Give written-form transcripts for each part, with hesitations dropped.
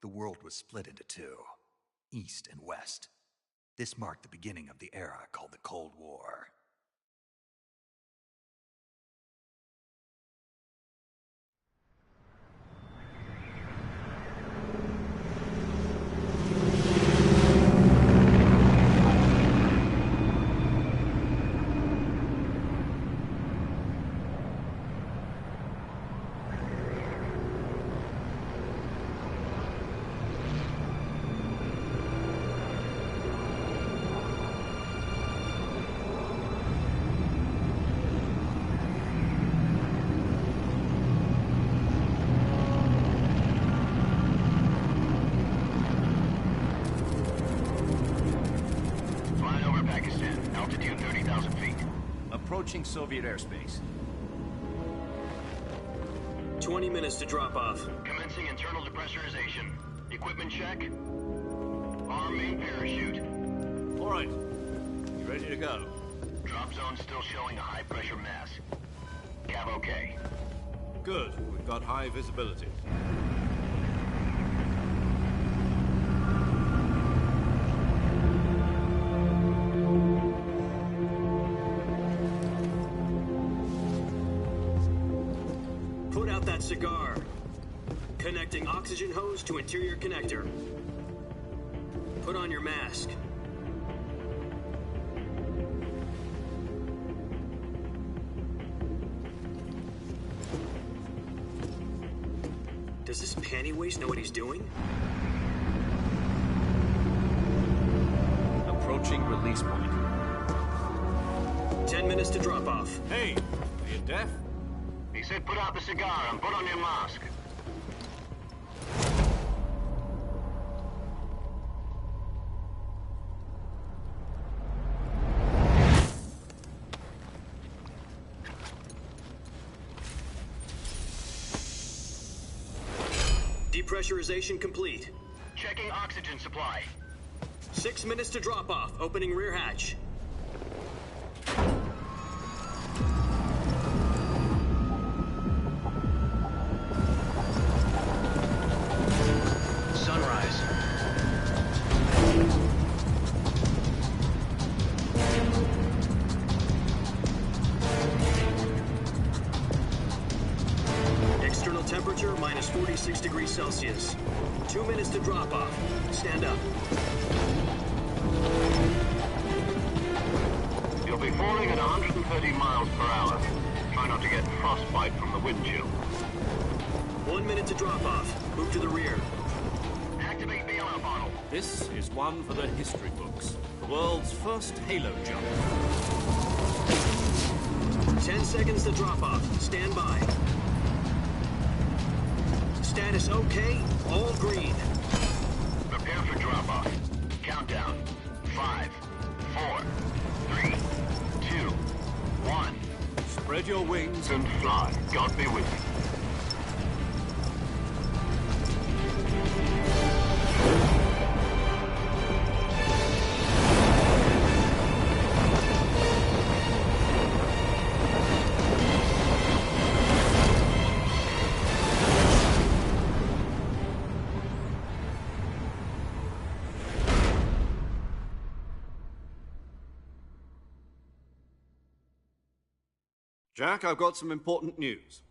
the world was split into two, East and West. This marked the beginning of the era called the Cold War. Approaching Soviet airspace. 20 minutes to drop off. Commencing internal depressurization. Equipment check. Arm main parachute. All right. You ready to go? Drop zone still showing a high pressure mass. Cav okay. Good. We've got high visibility. Cigar. Connecting oxygen hose to interior connector. Put on your mask. Does this panty waste know what he's doing? Approaching release point. 10 minutes to drop off. Hey, are you deaf? He said put out the cigar and put on your mask. Depressurization complete. Checking oxygen supply. 6 minutes to drop off. Opening rear hatch. Temperature minus 46 degrees Celsius. 2 minutes to drop off. Stand up. You'll be falling at 130 miles per hour. Try not to get frostbite from the wind chill. 1 minute to drop off. Move to the rear. Activate the air bottle. This is one for the history books. The world's first halo jump. 10 seconds to drop off. Stand by. Status okay, all green. Prepare for drop-off. Countdown. 5, 4, 3, 2, 1. Spread your wings And fly. God be with you. Jack, I've got some important news.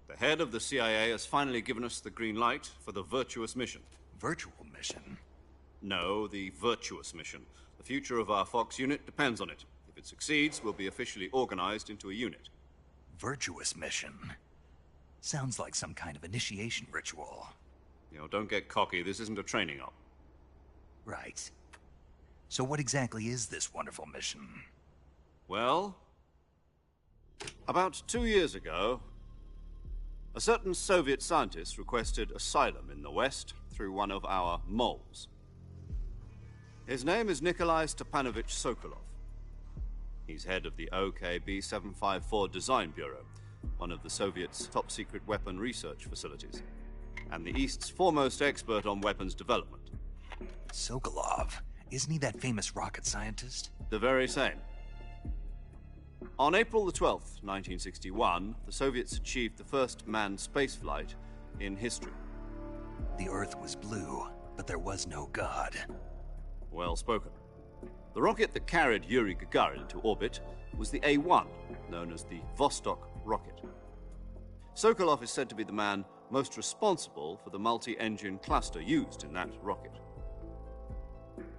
The head of the CIA has finally given us the green light for the Virtuous mission. Virtual mission? No, the Virtuous mission. The future of our Fox unit depends on it. If it succeeds, we'll be officially organized into a unit. Virtuous mission? Sounds like some kind of initiation ritual. You know, don't get cocky. This isn't a training op. Right. So what exactly is this wonderful mission? Well, about 2 years ago, a certain Soviet scientist requested asylum in the West through one of our moles. His name is Nikolai Stepanovich Sokolov. He's head of the OKB-754 Design Bureau, one of the Soviets' top-secret weapon research facilities, and the East's foremost expert on weapons development. Sokolov? Isn't he that famous rocket scientist? The very same. On April the 12th, 1961, the Soviets achieved the first manned spaceflight in history. the Earth was blue, but there was no God. Well spoken. The rocket that carried Yuri Gagarin into orbit was the A-1, known as the Vostok rocket. Sokolov is said to be the man most responsible for the multi-engine cluster used in that rocket.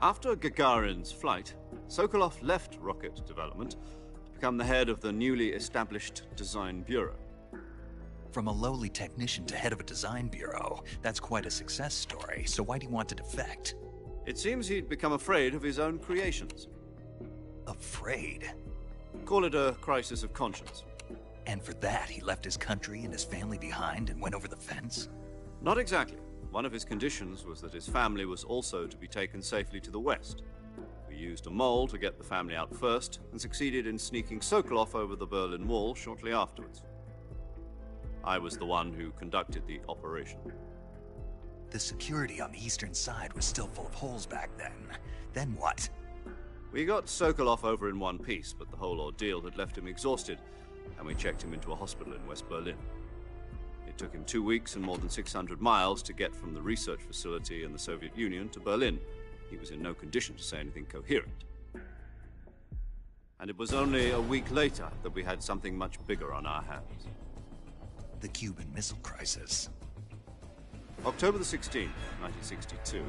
After Gagarin's flight, Sokolov left rocket development to become the head of the newly established Design Bureau. From a lowly technician to head of a design bureau, that's quite a success story, so why'd he want to defect? It seems he'd become afraid of his own creations. Afraid? Call it a crisis of conscience. And for that, he left his country and his family behind and went over the fence? Not exactly. One of his conditions was that his family was also to be taken safely to the west. We used a mole to get the family out first, and succeeded in sneaking Sokolov over the Berlin Wall shortly afterwards. I was the one who conducted the operation. The security on the eastern side was still full of holes back then. Then what? We got Sokolov over in one piece, but the whole ordeal had left him exhausted, and we checked him into a hospital in West Berlin. It took him 2 weeks and more than 600 miles to get from the research facility in the Soviet Union to Berlin. He was in no condition to say anything coherent. And it was only a week later that we had something much bigger on our hands. The Cuban Missile Crisis. October the 16th, 1962,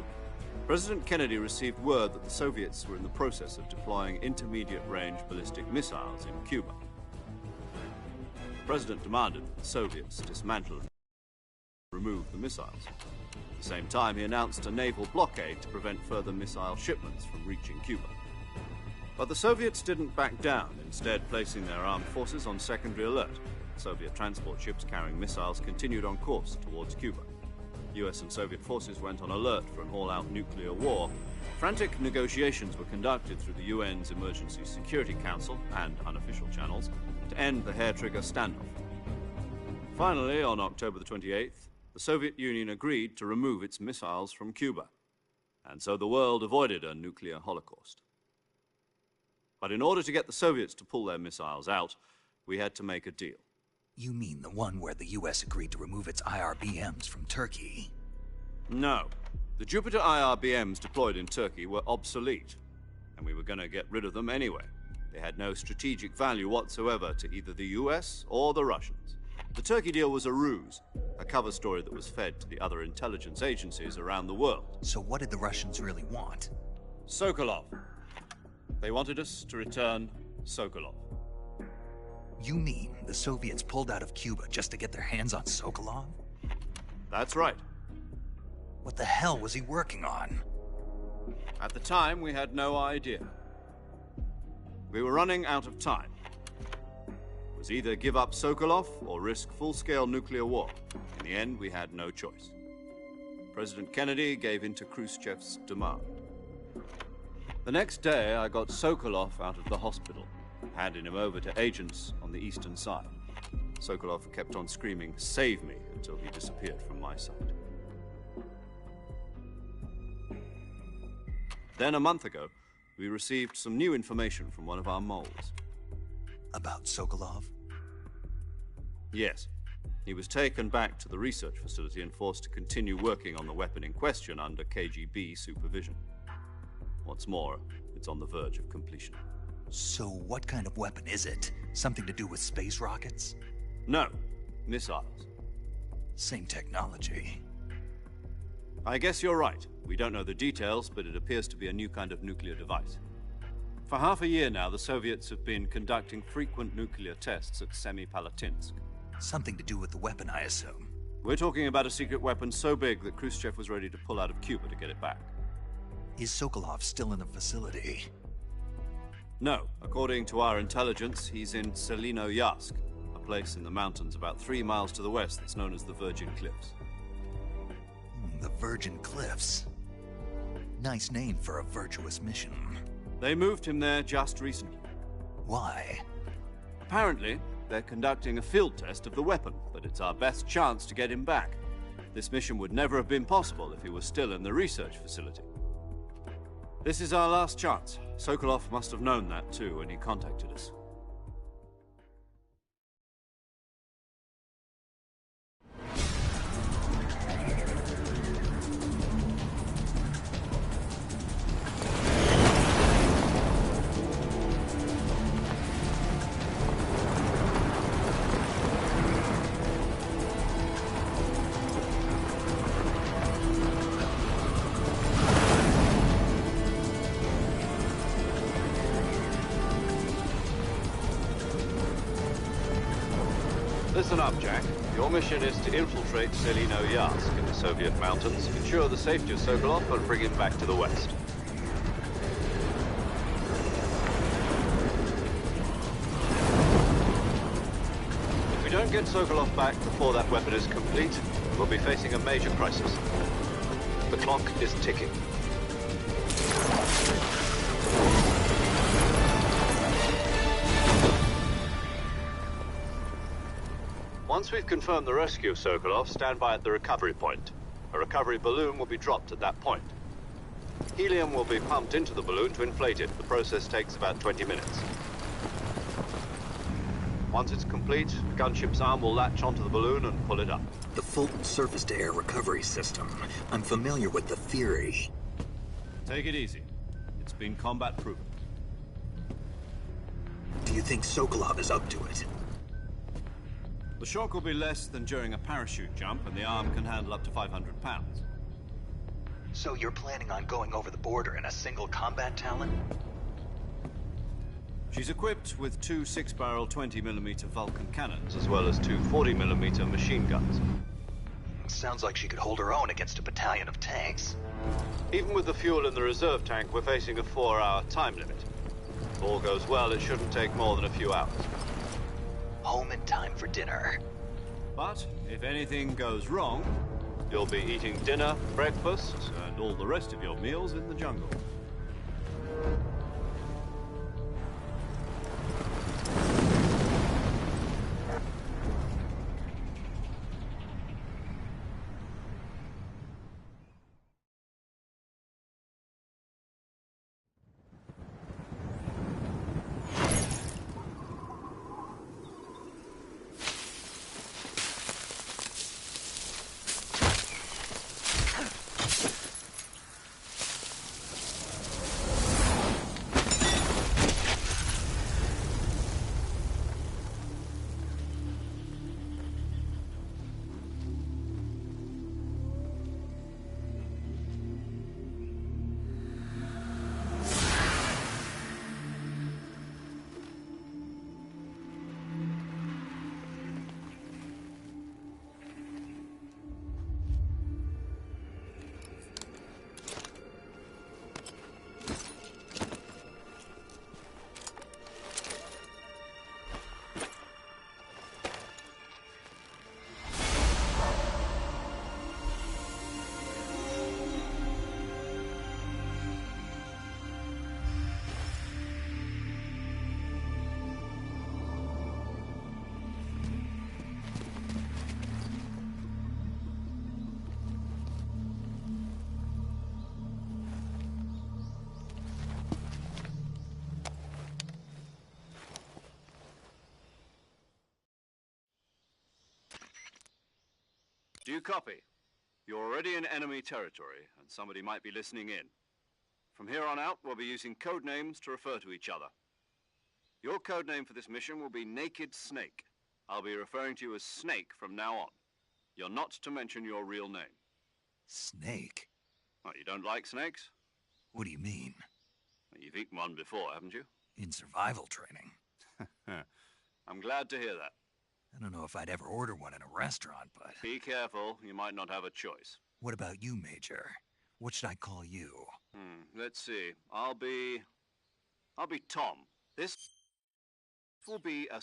President Kennedy received word that the Soviets were in the process of deploying intermediate-range ballistic missiles in Cuba. The President demanded that the Soviets dismantle and remove the missiles. At the same time, he announced a naval blockade to prevent further missile shipments from reaching Cuba. But the Soviets didn't back down, instead placing their armed forces on secondary alert. Soviet transport ships carrying missiles continued on course towards Cuba. US and Soviet forces went on alert for an all-out nuclear war. Frantic negotiations were conducted through the UN's Emergency Security Council and unofficial channels to end the hair-trigger standoff. Finally, on October the 28th, the Soviet Union agreed to remove its missiles from Cuba, and so the world avoided a nuclear holocaust. But in order to get the Soviets to pull their missiles out, we had to make a deal. You mean the one where the US agreed to remove its IRBMs from Turkey? No. The Jupiter IRBMs deployed in Turkey were obsolete, and we were going to get rid of them anyway. They had no strategic value whatsoever to either the US or the Russians. The Turkey deal was a ruse, a cover story that was fed to the other intelligence agencies around the world. So what did the Russians really want? Sokolov. They wanted us to return Sokolov. You mean the Soviets pulled out of Cuba just to get their hands on Sokolov? That's right. What the hell was he working on? At the time, we had no idea. We were running out of time. It was either give up Sokolov or risk full-scale nuclear war. In the end, we had no choice. President Kennedy gave in to Khrushchev's demand. The next day, I got Sokolov out of the hospital, handing him over to agents on the eastern side. Sokolov kept on screaming, "Save me," until he disappeared from my sight. Then, a month ago, we received some new information from one of our moles. About Sokolov? Yes. He was taken back to the research facility and forced to continue working on the weapon in question under KGB supervision. What's more, it's on the verge of completion. So what kind of weapon is it? Something to do with space rockets? No, missiles. Same technology. I guess you're right. We don't know the details, but it appears to be a new kind of nuclear device. For half a year now, the Soviets have been conducting frequent nuclear tests at Semipalatinsk. Something to do with the weapon, I assume. We're talking about a secret weapon so big that Khrushchev was ready to pull out of Cuba to get it back. Is Sokolov still in the facility? No. According to our intelligence, he's in Selinoyarsk, a place in the mountains about 3 miles to the west that's known as the Virgin Cliffs. The Virgin Cliffs. Nice name for a virtuous mission. They moved him there just recently. Why? Apparently, they're conducting a field test of the weapon, but it's our best chance to get him back. This mission would never have been possible if he was still in the research facility. This is our last chance. Sokolov must have known that too when he contacted us. listen up, Jack. Your mission is to infiltrate Selino Yask in the Soviet mountains, ensure the safety of Sokolov, and bring him back to the West. If we don't get Sokolov back before that weapon is complete, we'll be facing a major crisis. The clock is ticking. Once we've confirmed the rescue of Sokolov, stand by at the recovery point. A recovery balloon will be dropped at that point. Helium will be pumped into the balloon to inflate it. The process takes about 20 minutes. Once it's complete, the gunship's arm will latch onto the balloon and pull it up. The Fulton surface-to-air recovery system. I'm familiar with the theory. Take it easy. It's been combat-proven. Do you think Sokolov is up to it? The shock will be less than during a parachute jump, and the arm can handle up to 500 pounds. So you're planning on going over the border in a single combat Talon? She's equipped with two 6-barrel 20mm Vulcan cannons, as well as two 40mm machine guns. Sounds like she could hold her own against a battalion of tanks. Even with the fuel in the reserve tank, we're facing a 4-hour time limit. If all goes well, it shouldn't take more than a few hours. Home in time for dinner. But if anything goes wrong, you'll be eating dinner, breakfast, and all the rest of your meals in the jungle. Do you copy? You're already in enemy territory, and somebody might be listening in. From here on out, we'll be using code names to refer to each other. Your code name for this mission will be Naked Snake. I'll be referring to you as Snake from now on. You're not to mention your real name. Snake? Well, you don't like snakes? What do you mean? Well, you've eaten one before, haven't you? In survival training. I'm glad to hear that. I don't know if I'd ever order one in a restaurant, but... Be careful, you might not have a choice. What about you, Major? What should I call you? Let's see. I'll be Tom. This will be a...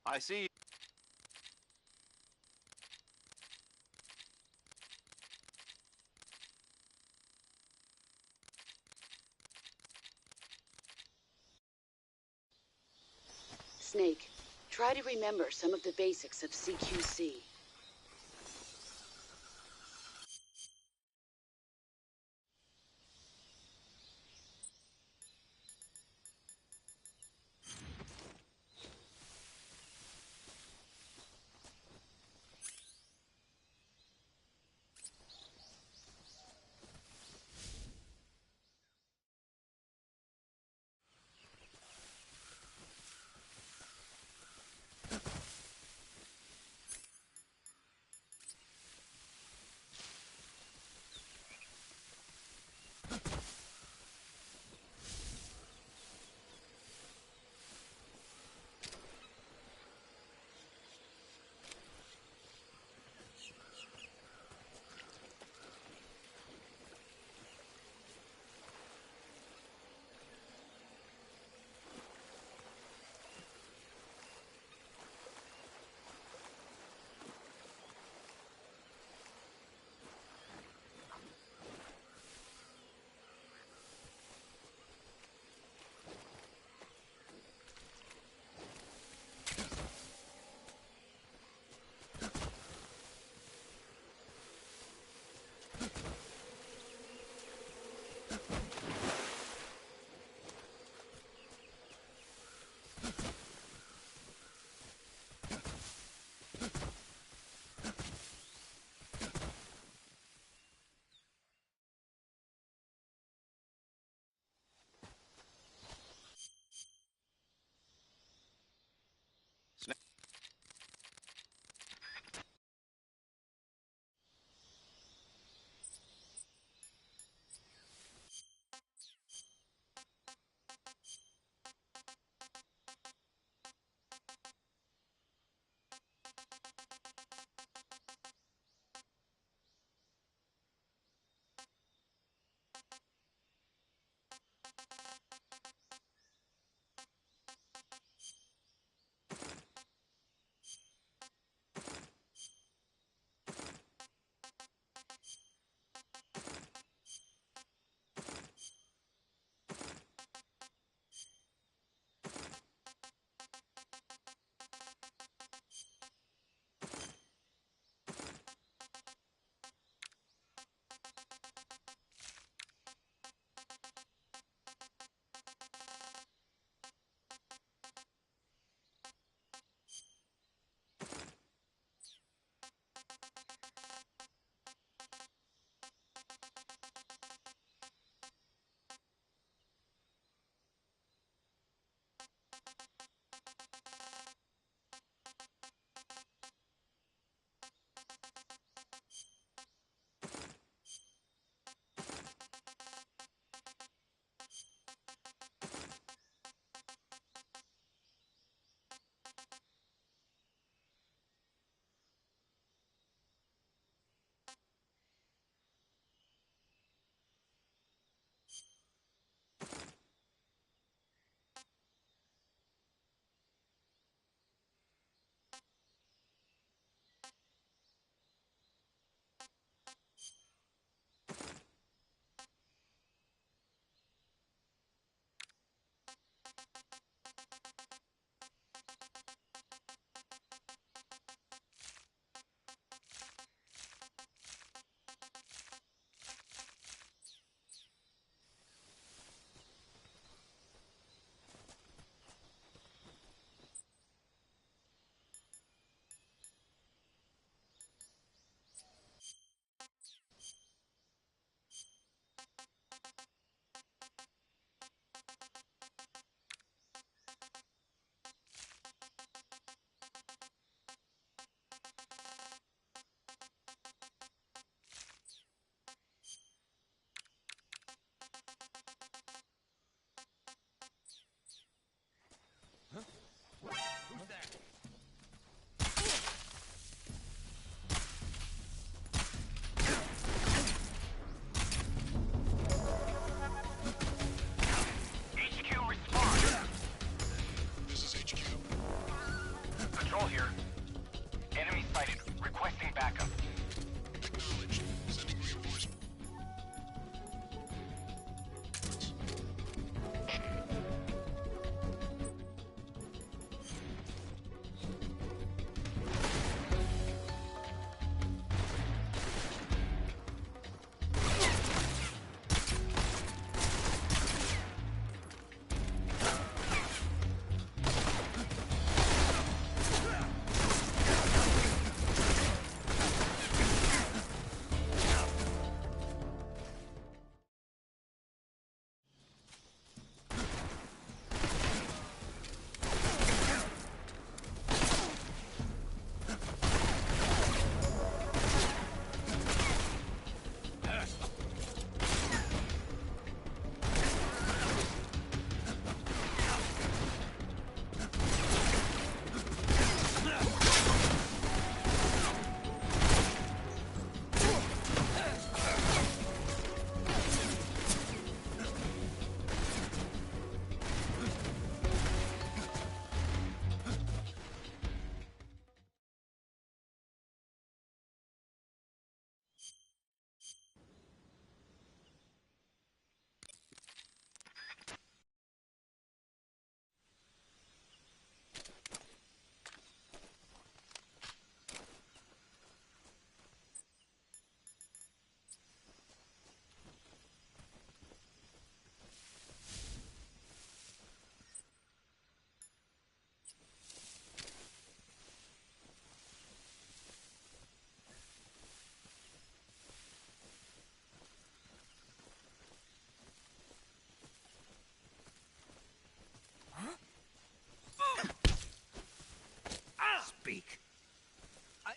I see. Snake, try to remember some of the basics of CQC.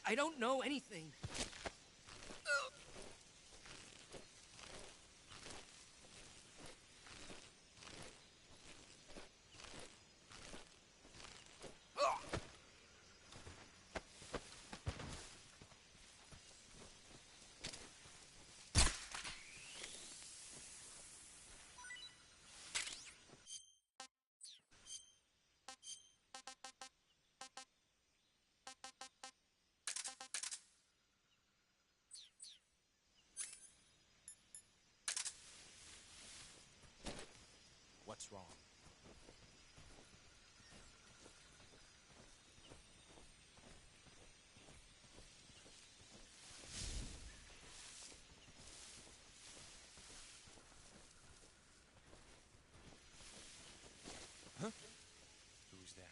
I don't know anything. What's wrong? Huh? Who's that?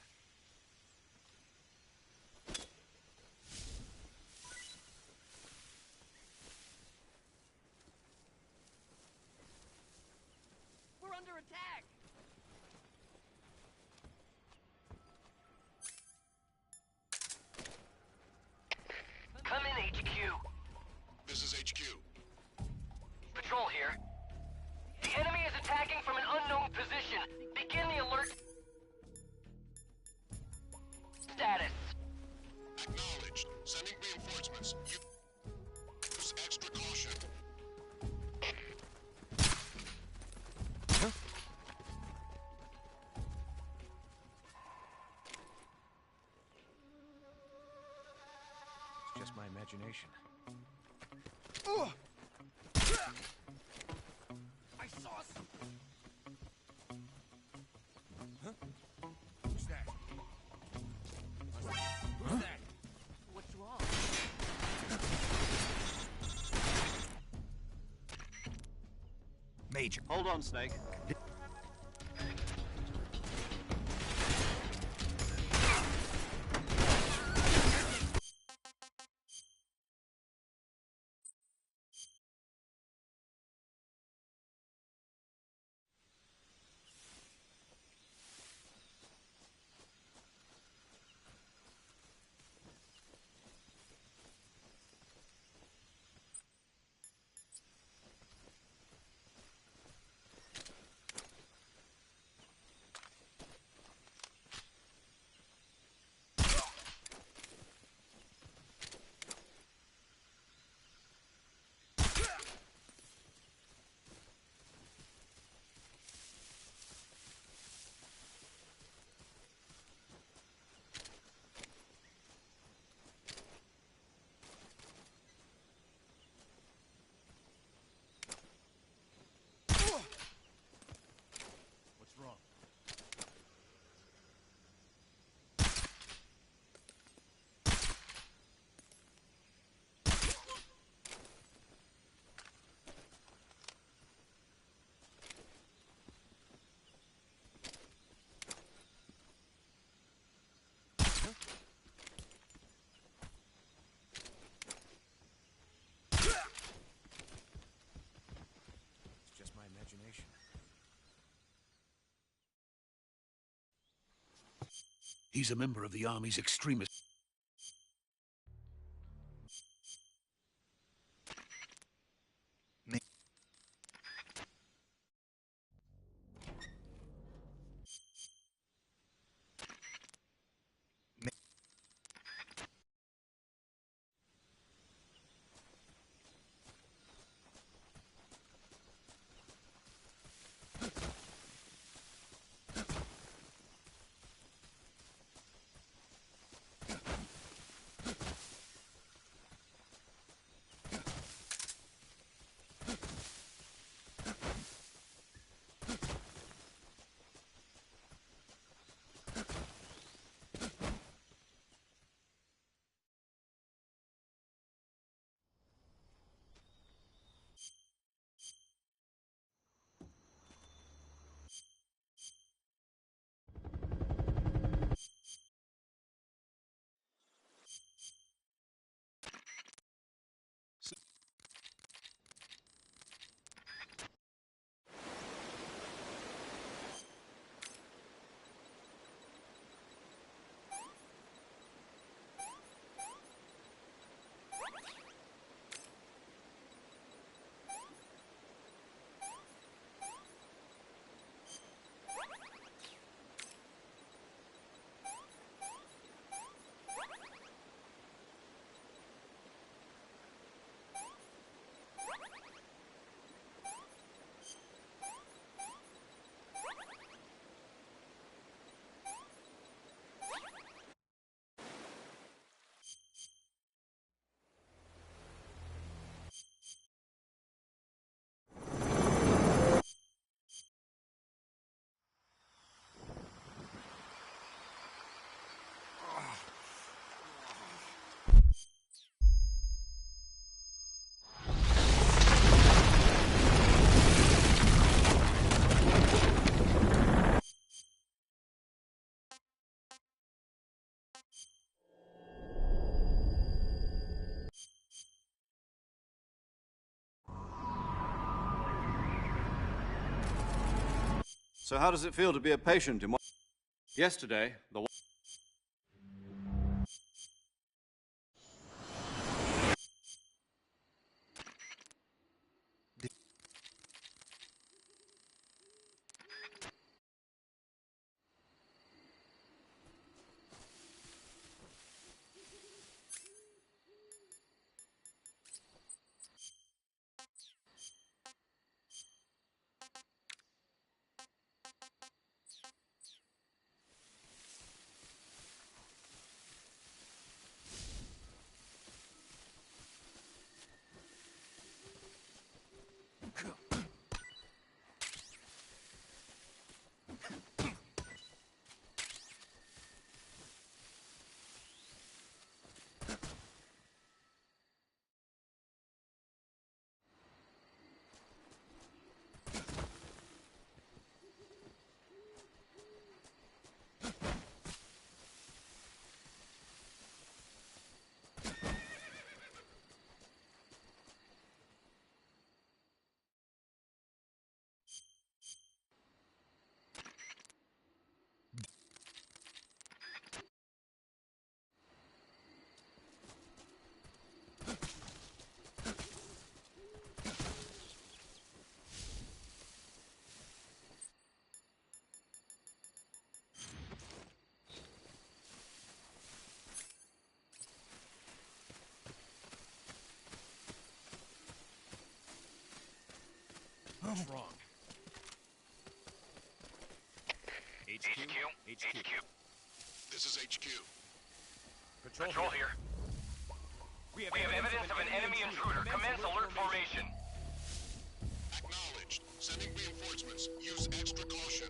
We're under attack! Come in, HQ. This is HQ. Patrol here. The enemy is attacking from an unknown position. Begin the alert status. Acknowledged. Sending reinforcements. Use extra caution. It's just my imagination. I saw something! Huh? Who's that? Who's that? What's wrong? Major. Hold on, Snake. What's wrong? It's just my imagination. He's a member of the Army's extremist. So how does it feel to be a patient in one? Yesterday, the What's wrong? HQ. This is HQ. Patrol here. We have evidence of an enemy intruder. Commence alert formation. Acknowledged. Sending reinforcements. Use extra caution.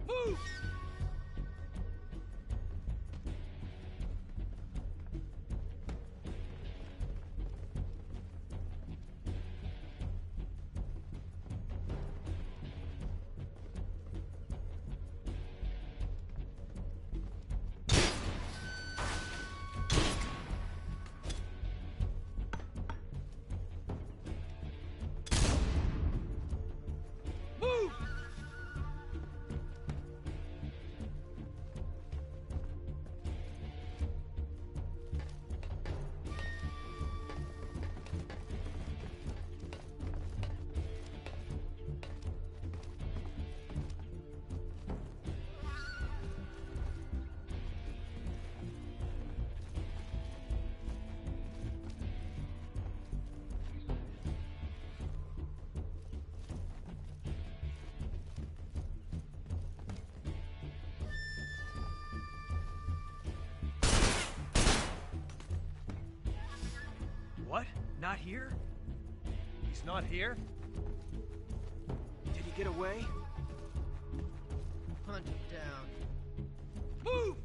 Move! Move! What? Not here? He's not here? Did he get away? Hunt him down. Move!